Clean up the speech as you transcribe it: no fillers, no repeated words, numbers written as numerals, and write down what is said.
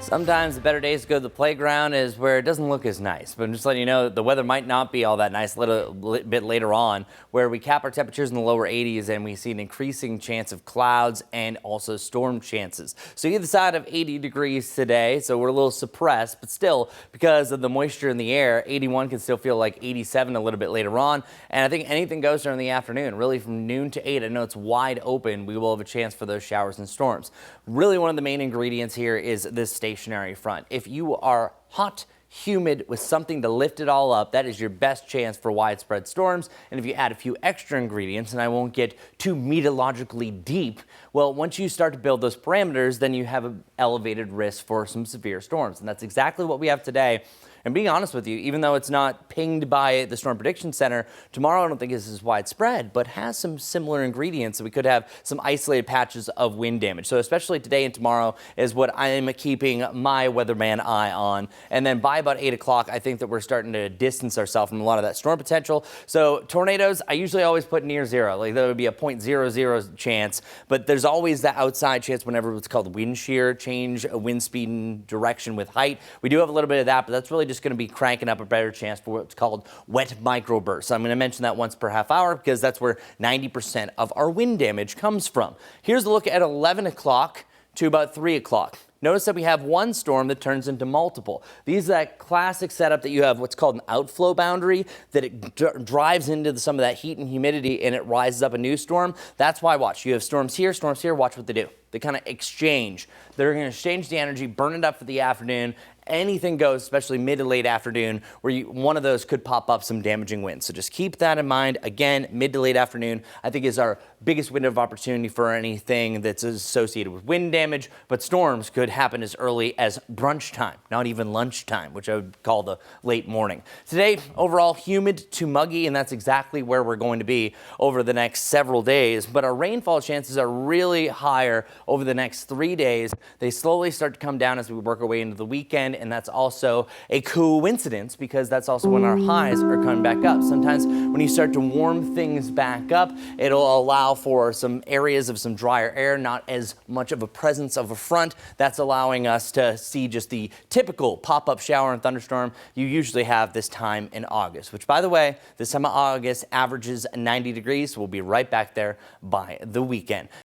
Sometimes the better days to go to the playground is where it doesn't look as nice. But I'm just letting you know the weather might not be all that nice a little bit later on, where we cap our temperatures in the lower 80s and we see an increasing chance of clouds and also storm chances. So either side of 80 degrees today, so we're a little suppressed, but still because of the moisture in the air, 81 can still feel like 87 a little bit later on. And I think anything goes during the afternoon, really from noon to 8. I know it's wide open. We will have a chance for those showers and storms. Really, one of the main ingredients here is this stationary front. If you are hot, humid with something to lift it all up, that is your best chance for widespread storms. And if you add a few extra ingredients, and I won't get too meteorologically deep, well, once you start to build those parameters, then you have an elevated risk for some severe storms. And that's exactly what we have today. And being honest with you, even though it's not pinged by the Storm Prediction Center, tomorrow I don't think is as widespread, but has some similar ingredients. So we could have some isolated patches of wind damage. So especially today and tomorrow is what I am keeping my weatherman eye on. And then by about 8 o'clock, I think that we're starting to distance ourselves from a lot of that storm potential. So tornadoes, I usually always put near zero. Like there would be a 0.00 chance, but there's always that outside chance whenever what's called wind shear, change wind speed and direction with height. We do have a little bit of that, but that's really just going to be cranking up a better chance for what's called wet microbursts. I'm going to mention that once per half hour because that's where 90% of our wind damage comes from. Here's a look at 11 o'clock to about 3 o'clock. Notice that we have one storm that turns into multiple. These are that classic setup that you have what's called an outflow boundary, that it drives into some of that heat and humidity and it rises up a new storm. That's why, watch, you have storms here, watch what they do. They kind of exchange. They're going to exchange the energy, burn it up for the afternoon. Anything goes, especially mid to late afternoon, where one of those could pop up some damaging winds. So just keep that in mind. Again, mid to late afternoon, I think is our biggest window of opportunity for anything that's associated with wind damage. But storms could happen as early as brunch time, not even lunchtime, which I would call the late morning. Today, overall humid to muggy, and that's exactly where we're going to be over the next several days. But our rainfall chances are really higher over the next 3 days. They slowly start to come down as we work our way into the weekend. And that's also a coincidence because that's also when our highs are coming back up. Sometimes when you start to warm things back up, it'll allow for some areas of some drier air, not as much of a presence of a front. That's allowing us to see just the typical pop-up shower and thunderstorm you usually have this time in August, which, by the way, this time of August averages 90 degrees. So we'll be right back there by the weekend.